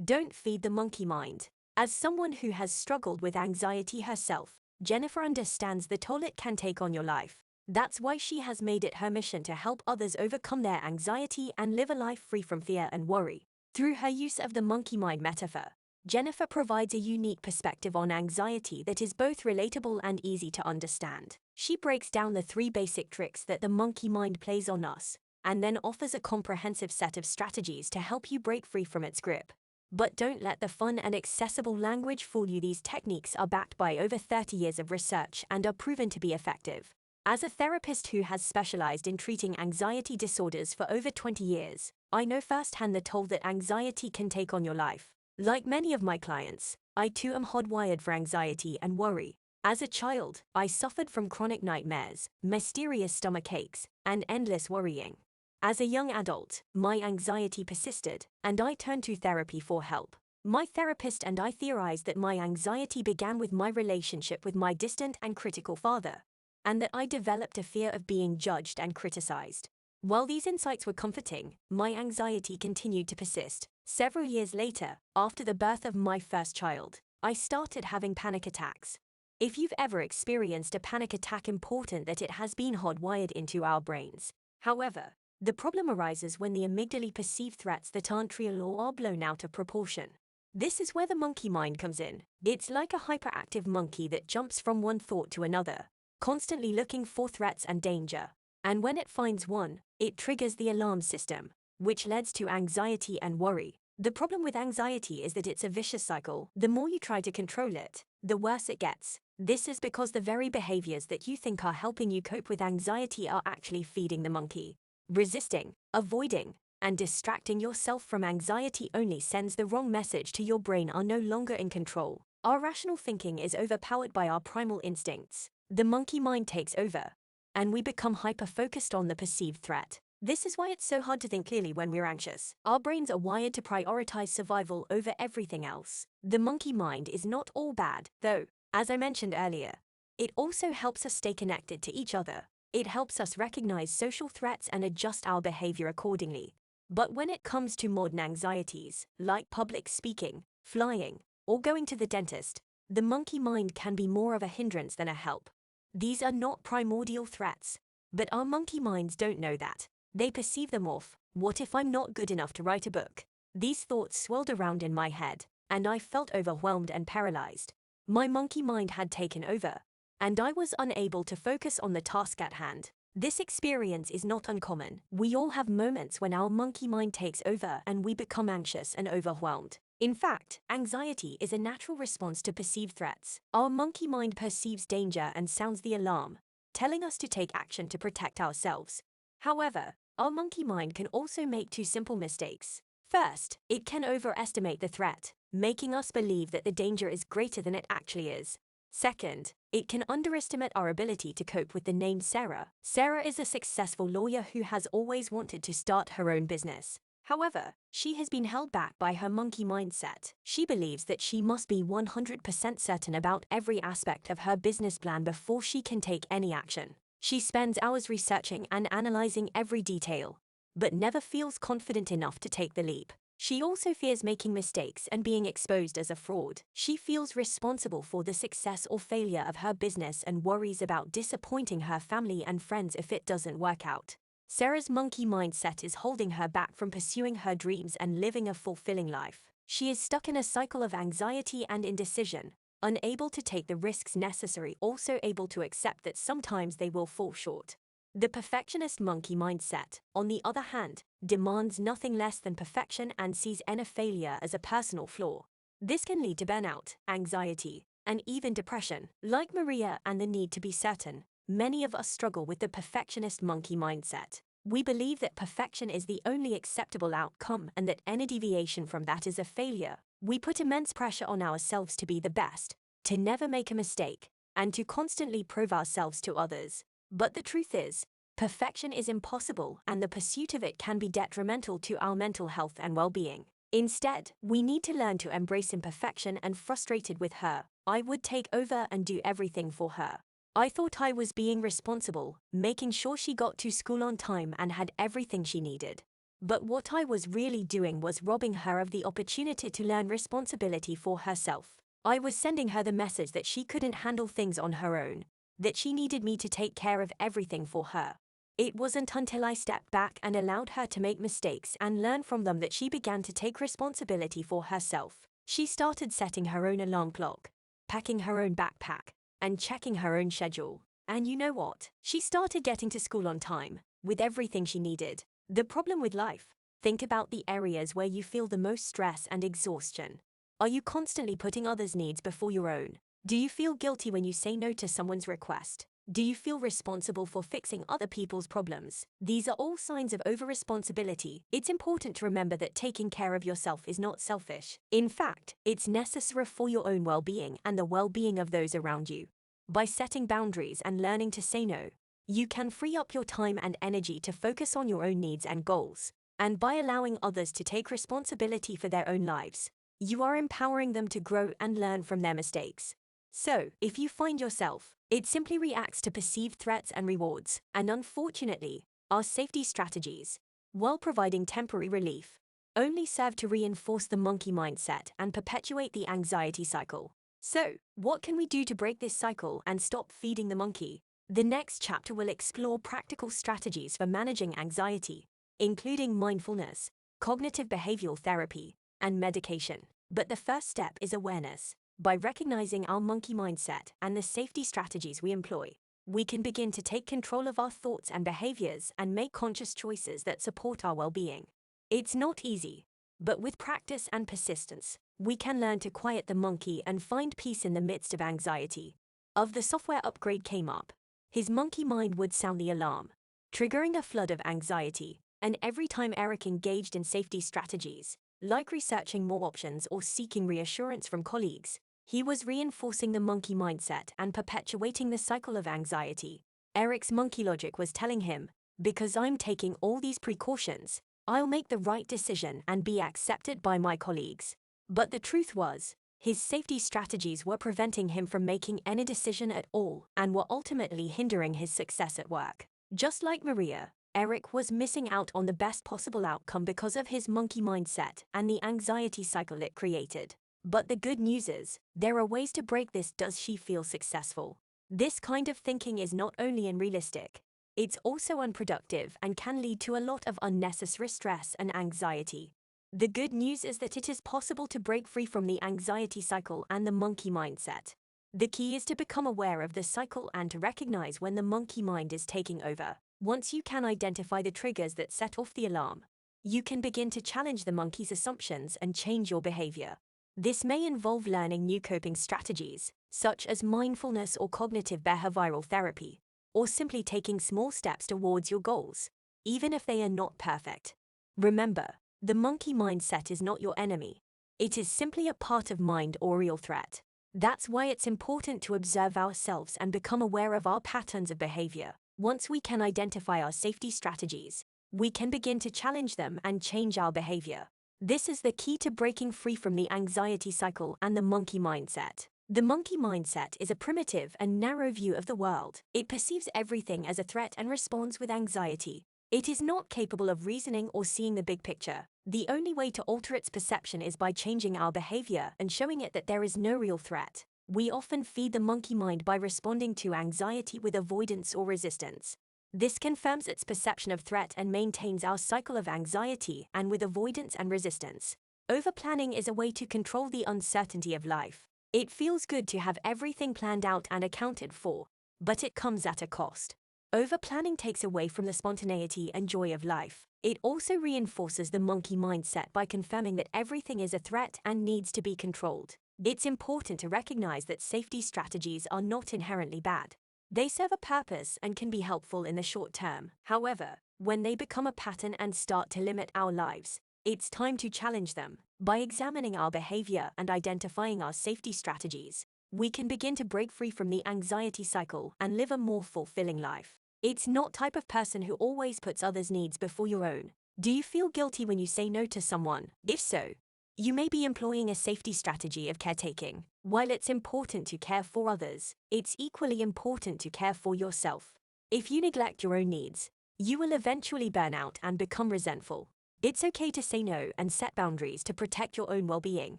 Don't feed the monkey mind. As someone who has struggled with anxiety herself, Jennifer understands the toll it can take on your life. That's why she has made it her mission to help others overcome their anxiety and live a life free from fear and worry. Through her use of the monkey mind metaphor, Jennifer provides a unique perspective on anxiety that is both relatable and easy to understand. She breaks down the 3 basic tricks that the monkey mind plays on us, and then offers a comprehensive set of strategies to help you break free from its grip. But don't let the fun and accessible language fool you. These techniques are backed by over 30 years of research and are proven to be effective. As a therapist who has specialized in treating anxiety disorders for over 20 years, I know firsthand the toll that anxiety can take on your life. Like many of my clients, I too am hardwired for anxiety and worry. As a child, I suffered from chronic nightmares, mysterious stomach aches, and endless worrying. As a young adult, my anxiety persisted, and I turned to therapy for help. My therapist and I theorized that my anxiety began with my relationship with my distant and critical father, and that I developed a fear of being judged and criticized. While these insights were comforting, my anxiety continued to persist. Several years later, after the birth of my first child, I started having panic attacks. If you've ever experienced a panic attack, important that it has been hardwired into our brains. However, the problem arises when the amygdala perceive threats that aren't real or are blown out of proportion. This is where the monkey mind comes in. It's like a hyperactive monkey that jumps from one thought to another, constantly looking for threats and danger. And when it finds one, it triggers the alarm system, which leads to anxiety and worry. The problem with anxiety is that it's a vicious cycle. The more you try to control it, the worse it gets. This is because the very behaviors that you think are helping you cope with anxiety are actually feeding the monkey. Resisting, avoiding, and distracting yourself from anxiety only sends the wrong message to your brain. Are no longer in control. Our rational thinking is overpowered by our primal instincts. The monkey mind takes over, and we become hyper-focused on the perceived threat. This is why it's so hard to think clearly when we're anxious. Our brains are wired to prioritize survival over everything else. The monkey mind is not all bad, though. As I mentioned earlier, it also helps us stay connected to each other. It helps us recognize social threats and adjust our behavior accordingly. But when it comes to modern anxieties, like public speaking, flying, or going to the dentist, the monkey mind can be more of a hindrance than a help. These are not primordial threats, but our monkey minds don't know that. They perceive them off. What if I'm not good enough to write a book? These thoughts swirled around in my head, and I felt overwhelmed and paralyzed. My monkey mind had taken over, and I was unable to focus on the task at hand. This experience is not uncommon. We all have moments when our monkey mind takes over and we become anxious and overwhelmed. In fact, anxiety is a natural response to perceived threats. Our monkey mind perceives danger and sounds the alarm, telling us to take action to protect ourselves. However, our monkey mind can also make 2 simple mistakes. First, it can overestimate the threat, making us believe that the danger is greater than it actually is. Second, it can underestimate our ability to cope with the name Sarah. Sarah is a successful lawyer who has always wanted to start her own business. However, she has been held back by her monkey mindset. She believes that she must be 100% certain about every aspect of her business plan before she can take any action. She spends hours researching and analyzing every detail, but never feels confident enough to take the leap. She also fears making mistakes and being exposed as a fraud. She feels responsible for the success or failure of her business and worries about disappointing her family and friends if it doesn't work out. Sarah's monkey mindset is holding her back from pursuing her dreams and living a fulfilling life. She is stuck in a cycle of anxiety and indecision, unable to take the risks necessary, also able to accept that sometimes they will fall short. The perfectionist monkey mindset, on the other hand, demands nothing less than perfection and sees any failure as a personal flaw. This can lead to burnout, anxiety, and even depression. Like Maria and the need to be certain, many of us struggle with the perfectionist monkey mindset. We believe that perfection is the only acceptable outcome and that any deviation from that is a failure. We put immense pressure on ourselves to be the best, to never make a mistake, and to constantly prove ourselves to others. But the truth is, perfection is impossible, and the pursuit of it can be detrimental to our mental health and well-being. Instead, we need to learn to embrace imperfection. And frustrated with her, I would take over and do everything for her. I thought I was being responsible, making sure she got to school on time and had everything she needed. But what I was really doing was robbing her of the opportunity to learn responsibility for herself. I was sending her the message that she couldn't handle things on her own, that she needed me to take care of everything for her. It wasn't until I stepped back and allowed her to make mistakes and learn from them that she began to take responsibility for herself. She started setting her own alarm clock, packing her own backpack, and checking her own schedule. And you know what? She started getting to school on time, with everything she needed. The problem with life. Think about the areas where you feel the most stress and exhaustion. Are you constantly putting others' needs before your own? Do you feel guilty when you say no to someone's request? Do you feel responsible for fixing other people's problems? These are all signs of over-responsibility. It's important to remember that taking care of yourself is not selfish. In fact, it's necessary for your own well-being and the well-being of those around you. By setting boundaries and learning to say no, you can free up your time and energy to focus on your own needs and goals. And by allowing others to take responsibility for their own lives, you are empowering them to grow and learn from their mistakes. So, if you find yourself, it simply reacts to perceived threats and rewards, and unfortunately, our safety strategies, while providing temporary relief, only serve to reinforce the monkey mindset and perpetuate the anxiety cycle. So, what can we do to break this cycle and stop feeding the monkey? The next chapter will explore practical strategies for managing anxiety, including mindfulness, cognitive behavioral therapy, and medication. But the first step is awareness. By recognizing our monkey mindset and the safety strategies we employ, we can begin to take control of our thoughts and behaviors and make conscious choices that support our well-being. It's not easy, but with practice and persistence, we can learn to quiet the monkey and find peace in the midst of anxiety. If the software upgrade came up, his monkey mind would sound the alarm, triggering a flood of anxiety. And every time Eric engaged in safety strategies, like researching more options or seeking reassurance from colleagues, he was reinforcing the monkey mindset and perpetuating the cycle of anxiety. Eric's monkey logic was telling him, because I'm taking all these precautions, I'll make the right decision and be accepted by my colleagues. But the truth was, his safety strategies were preventing him from making any decision at all and were ultimately hindering his success at work. Just like Maria, Eric was missing out on the best possible outcome because of his monkey mindset and the anxiety cycle it created. But the good news is, there are ways to break this. Does she feel successful? This kind of thinking is not only unrealistic, it's also unproductive and can lead to a lot of unnecessary stress and anxiety. The good news is that it is possible to break free from the anxiety cycle and the monkey mindset. The key is to become aware of the cycle and to recognize when the monkey mind is taking over. Once you can identify the triggers that set off the alarm, you can begin to challenge the monkey's assumptions and change your behavior. This may involve learning new coping strategies, such as mindfulness or cognitive behavioral therapy, or simply taking small steps towards your goals, even if they are not perfect. Remember, the monkey mindset is not your enemy. It is simply a part of mind or real threat. That's why it's important to observe ourselves and become aware of our patterns of behavior. Once we can identify our safety strategies, we can begin to challenge them and change our behavior. This is the key to breaking free from the anxiety cycle and the monkey mindset. The monkey mindset is a primitive and narrow view of the world. It perceives everything as a threat and responds with anxiety. It is not capable of reasoning or seeing the big picture. The only way to alter its perception is by changing our behavior and showing it that there is no real threat. We often feed the monkey mind by responding to anxiety with avoidance or resistance. This confirms its perception of threat and maintains our cycle of anxiety and with avoidance and resistance. Overplanning is a way to control the uncertainty of life. It feels good to have everything planned out and accounted for, but it comes at a cost. Overplanning takes away from the spontaneity and joy of life. It also reinforces the monkey mindset by confirming that everything is a threat and needs to be controlled. It's important to recognize that safety strategies are not inherently bad. They serve a purpose and can be helpful in the short term. However, when they become a pattern and start to limit our lives, it's time to challenge them. By examining our behavior and identifying our safety strategies, we can begin to break free from the anxiety cycle and live a more fulfilling life. It's not the type of person who always puts others' needs before your own. Do you feel guilty when you say no to someone? If so, you may be employing a safety strategy of caretaking. While it's important to care for others, it's equally important to care for yourself. If you neglect your own needs, you will eventually burn out and become resentful. It's okay to say no and set boundaries to protect your own well-being.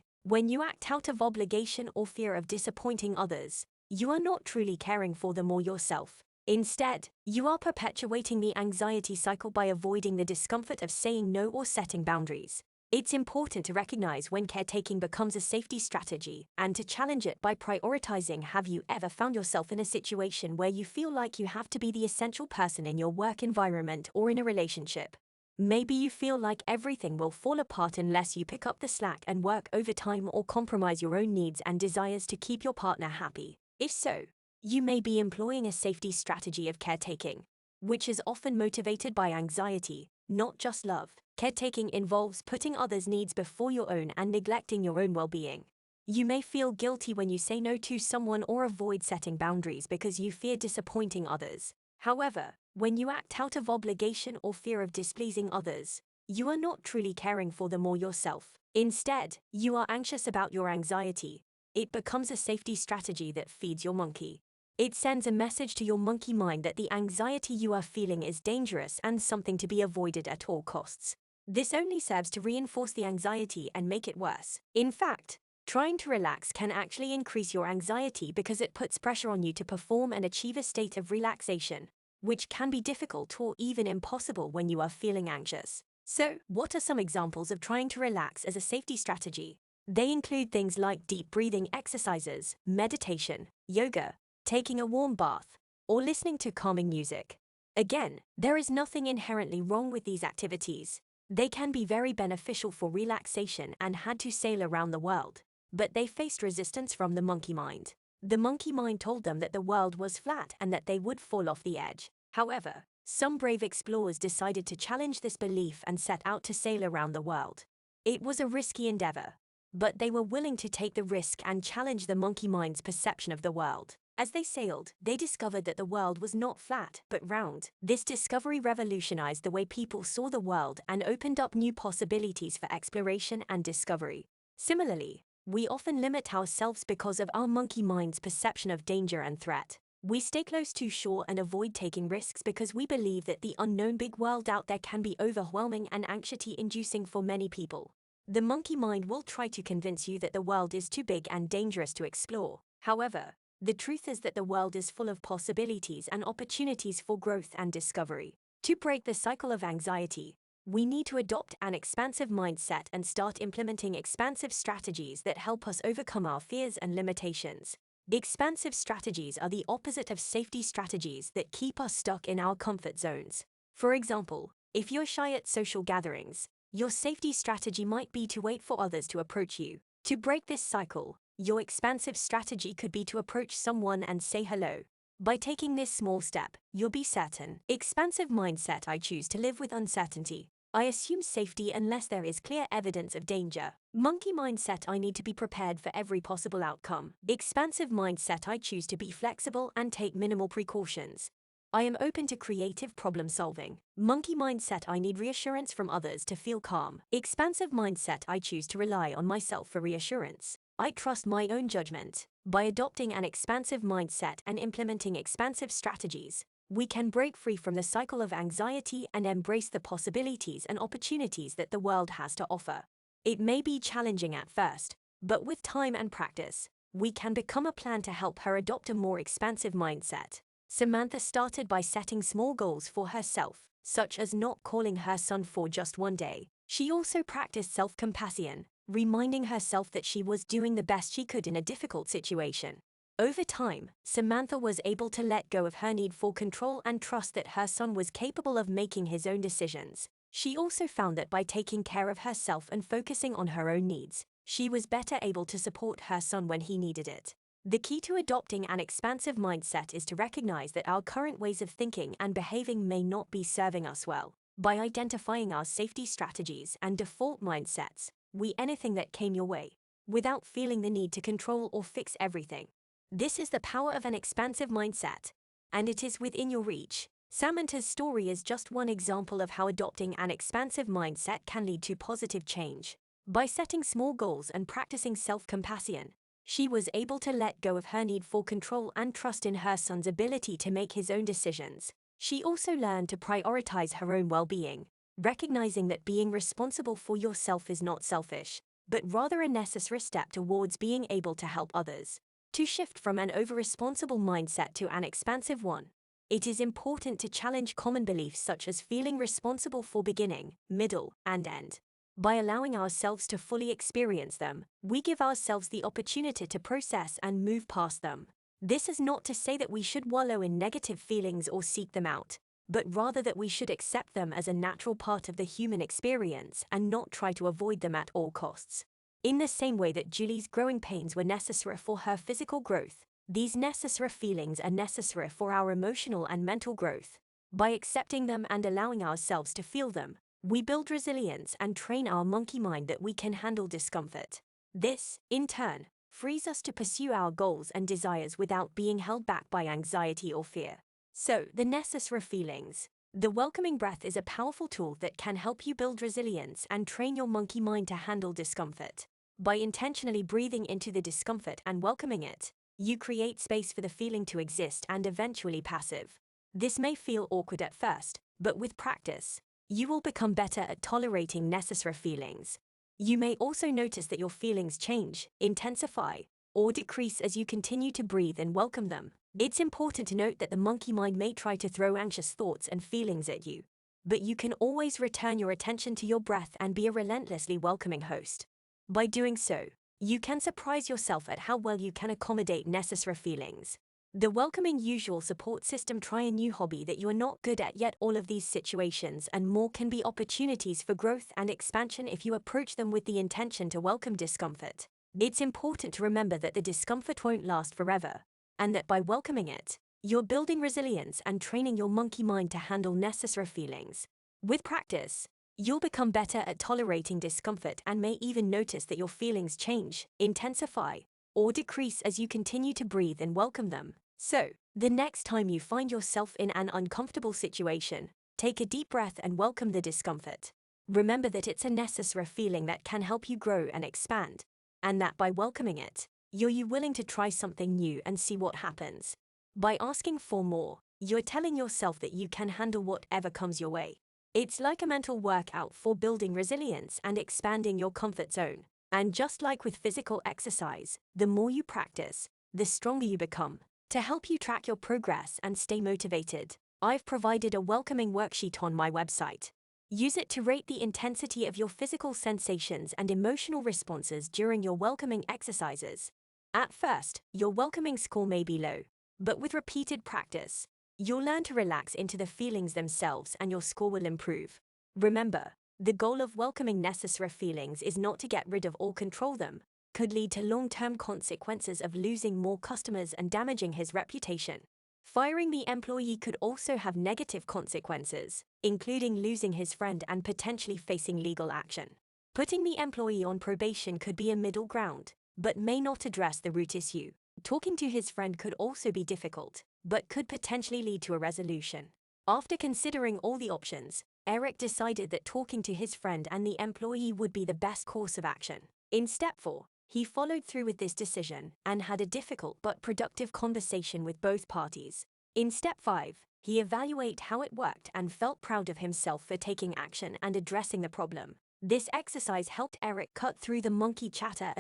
When you act out of obligation or fear of disappointing others, you are not truly caring for them or yourself. Instead, you are perpetuating the anxiety cycle by avoiding the discomfort of saying no or setting boundaries. It's important to recognize when caretaking becomes a safety strategy and to challenge it by prioritizing. Have you ever found yourself in a situation where you feel like you have to be the essential person in your work environment or in a relationship? Maybe you feel like everything will fall apart unless you pick up the slack and work overtime or compromise your own needs and desires to keep your partner happy. If so, you may be employing a safety strategy of caretaking, which is often motivated by anxiety, not just love. Caretaking involves putting others' needs before your own and neglecting your own well-being. You may feel guilty when you say no to someone or avoid setting boundaries because you fear disappointing others. However, when you act out of obligation or fear of displeasing others, you are not truly caring for them or yourself. Instead, you are anxious about your anxiety. It becomes a safety strategy that feeds your monkey. It sends a message to your monkey mind that the anxiety you are feeling is dangerous and something to be avoided at all costs. This only serves to reinforce the anxiety and make it worse. In fact, trying to relax can actually increase your anxiety because it puts pressure on you to perform and achieve a state of relaxation, which can be difficult or even impossible when you are feeling anxious. So, what are some examples of trying to relax as a safety strategy? They include things like deep breathing exercises, meditation, yoga, taking a warm bath, or listening to calming music. Again, there is nothing inherently wrong with these activities. They can be very beneficial for relaxation and had to sail around the world, but they faced resistance from the monkey mind. The monkey mind told them that the world was flat and that they would fall off the edge. However, some brave explorers decided to challenge this belief and set out to sail around the world. It was a risky endeavor, but they were willing to take the risk and challenge the monkey mind's perception of the world. As they sailed, they discovered that the world was not flat, but round. This discovery revolutionized the way people saw the world and opened up new possibilities for exploration and discovery. Similarly, we often limit ourselves because of our monkey mind's perception of danger and threat. We stay close to shore and avoid taking risks because we believe that the unknown big world out there can be overwhelming and anxiety-inducing for many people. The monkey mind will try to convince you that the world is too big and dangerous to explore. However, the truth is that the world is full of possibilities and opportunities for growth and discovery. To break the cycle of anxiety, we need to adopt an expansive mindset and start implementing expansive strategies that help us overcome our fears and limitations. Expansive strategies are the opposite of safety strategies that keep us stuck in our comfort zones. For example, if you're shy at social gatherings, your safety strategy might be to wait for others to approach you. To break this cycle, your expansive strategy could be to approach someone and say hello. By taking this small step, you'll be certain. Expansive mindset: I choose to live with uncertainty. I assume safety unless there is clear evidence of danger. Monkey mindset: I need to be prepared for every possible outcome. Expansive mindset: I choose to be flexible and take minimal precautions. I am open to creative problem solving. Monkey mindset: I need reassurance from others to feel calm. Expansive mindset: I choose to rely on myself for reassurance. I trust my own judgment. By adopting an expansive mindset and implementing expansive strategies, we can break free from the cycle of anxiety and embrace the possibilities and opportunities that the world has to offer. It may be challenging at first, but with time and practice, we can become a plan to help her adopt a more expansive mindset. Samantha started by setting small goals for herself, such as not calling her son for just one day. She also practiced self-compassion, reminding herself that she was doing the best she could in a difficult situation. Over time, Samantha was able to let go of her need for control and trust that her son was capable of making his own decisions. She also found that by taking care of herself and focusing on her own needs, she was better able to support her son when he needed it. The key to adopting an expansive mindset is to recognize that our current ways of thinking and behaving may not be serving us well. By identifying our safety strategies and default mindsets, anything that came your way, without feeling the need to control or fix everything. This is the power of an expansive mindset, and it is within your reach. Samantha's story is just one example of how adopting an expansive mindset can lead to positive change. By setting small goals and practicing self-compassion, she was able to let go of her need for control and trust in her son's ability to make his own decisions. She also learned to prioritize her own well-being, recognizing that being responsible for yourself is not selfish, but rather a necessary step towards being able to help others. To shift from an over-responsible mindset to an expansive one, it is important to challenge common beliefs such as feeling responsible for beginning, middle, and end. By allowing ourselves to fully experience them, we give ourselves the opportunity to process and move past them. This is not to say that we should wallow in negative feelings or seek them out, but rather that we should accept them as a natural part of the human experience and not try to avoid them at all costs. In the same way that Julie's growing pains were necessary for her physical growth, these necessary feelings are necessary for our emotional and mental growth. By accepting them and allowing ourselves to feel them, we build resilience and train our monkey mind that we can handle discomfort. This, in turn, frees us to pursue our goals and desires without being held back by anxiety or fear. So, the necessary feelings. The welcoming breath is a powerful tool that can help you build resilience and train your monkey mind to handle discomfort. By intentionally breathing into the discomfort and welcoming it, you create space for the feeling to exist and eventually passive. This may feel awkward at first, but with practice, you will become better at tolerating necessary feelings. You may also notice that your feelings change, intensify, or decrease as you continue to breathe and welcome them. It's important to note that the monkey mind may try to throw anxious thoughts and feelings at you, but you can always return your attention to your breath and be a relentlessly welcoming host. By doing so, you can surprise yourself at how well you can accommodate necessary feelings. The welcoming usual support system. Try a new hobby that you are not good at yet. All of these situations and more can be opportunities for growth and expansion if you approach them with the intention to welcome discomfort. It's important to remember that the discomfort won't last forever, and that by welcoming it, you're building resilience and training your monkey mind to handle necessary feelings. With practice, you'll become better at tolerating discomfort and may even notice that your feelings change, intensify, or decrease as you continue to breathe and welcome them. So, the next time you find yourself in an uncomfortable situation, take a deep breath and welcome the discomfort. Remember that it's a necessary feeling that can help you grow and expand, and that by welcoming it, you're willing to try something new and see what happens. By asking for more, you're telling yourself that you can handle whatever comes your way. It's like a mental workout for building resilience and expanding your comfort zone. And just like with physical exercise, the more you practice, the stronger you become. To help you track your progress and stay motivated, I've provided a welcoming worksheet on my website. Use it to rate the intensity of your physical sensations and emotional responses during your welcoming exercises. At first, your welcoming score may be low, but with repeated practice, you'll learn to relax into the feelings themselves and your score will improve. Remember, the goal of welcoming necessary feelings is not to get rid of or control them. Could lead to long-term consequences of losing more customers and damaging his reputation. Firing the employee could also have negative consequences, including losing his friend and potentially facing legal action. Putting the employee on probation could be a middle ground, but may not address the root issue. Talking to his friend could also be difficult, but could potentially lead to a resolution. After considering all the options, Eric decided that talking to his friend and the employee would be the best course of action. In step 4, he followed through with this decision and had a difficult but productive conversation with both parties. In step 5, he evaluated how it worked and felt proud of himself for taking action and addressing the problem. This exercise helped Eric cut through the monkey chatter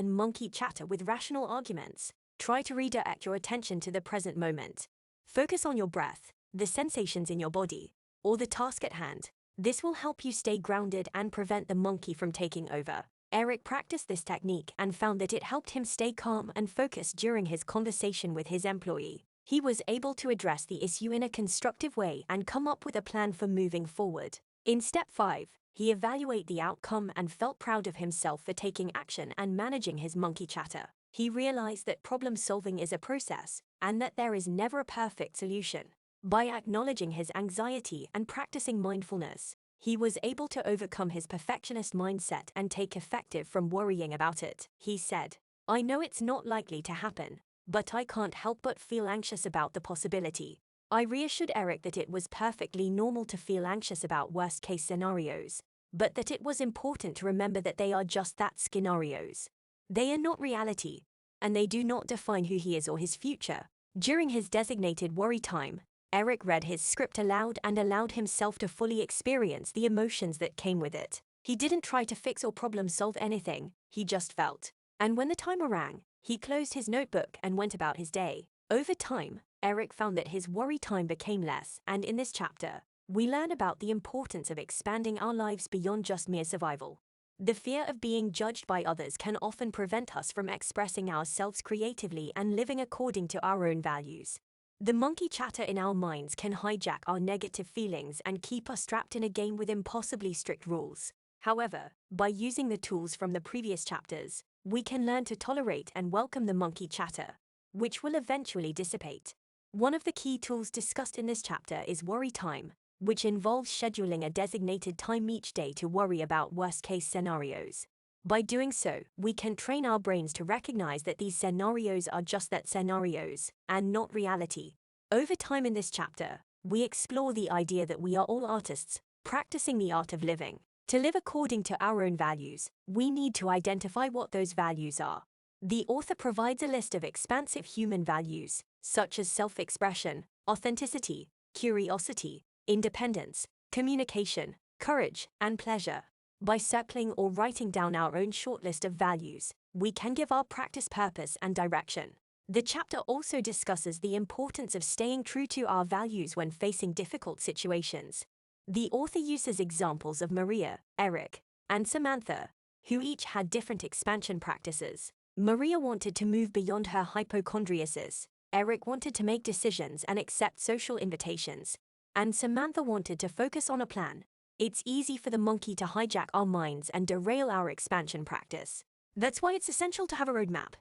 with rational arguments. Try to redirect your attention to the present moment. Focus on your breath, the sensations in your body, or the task at hand. This will help you stay grounded and prevent the monkey from taking over. Eric practiced this technique and found that it helped him stay calm and focused during his conversation with his employee. He was able to address the issue in a constructive way and come up with a plan for moving forward. In step 5, he evaluated the outcome and felt proud of himself for taking action and managing his monkey chatter. He realized that problem solving is a process and that there is never a perfect solution. By acknowledging his anxiety and practicing mindfulness, he was able to overcome his perfectionist mindset and take effective from worrying about it. He said, "I know it's not likely to happen, but I can't help but feel anxious about the possibility." I reassured Eric that it was perfectly normal to feel anxious about worst-case scenarios, but that it was important to remember that they are just that, scenarios. They are not reality, and they do not define who he is or his future. During his designated worry time, Eric read his script aloud and allowed himself to fully experience the emotions that came with it. He didn't try to fix or problem solve anything, he just felt. And when the timer rang, he closed his notebook and went about his day. Over time, Eric found that his worry time became less, and in this chapter, we learn about the importance of expanding our lives beyond just mere survival. The fear of being judged by others can often prevent us from expressing ourselves creatively and living according to our own values. The monkey chatter in our minds can hijack our negative feelings and keep us trapped in a game with impossibly strict rules. However, by using the tools from the previous chapters, we can learn to tolerate and welcome the monkey chatter, which will eventually dissipate. One of the key tools discussed in this chapter is worry time, which involves scheduling a designated time each day to worry about worst-case scenarios. By doing so, we can train our brains to recognize that these scenarios are just that, scenarios, and not reality. Over time in this chapter, we explore the idea that we are all artists, practicing the art of living. To live according to our own values, we need to identify what those values are. The author provides a list of expansive human values, such as self-expression, authenticity, curiosity, independence, communication, courage, and pleasure. By circling or writing down our own short list of values, we can give our practice purpose and direction. The chapter also discusses the importance of staying true to our values when facing difficult situations. The author uses examples of Maria, Eric, and Samantha, who each had different expansion practices. Maria wanted to move beyond her hypochondriasis, Eric wanted to make decisions and accept social invitations, and Samantha wanted to focus on a plan. It's easy for the monkey to hijack our minds and derail our expansion practice. That's why it's essential to have a roadmap.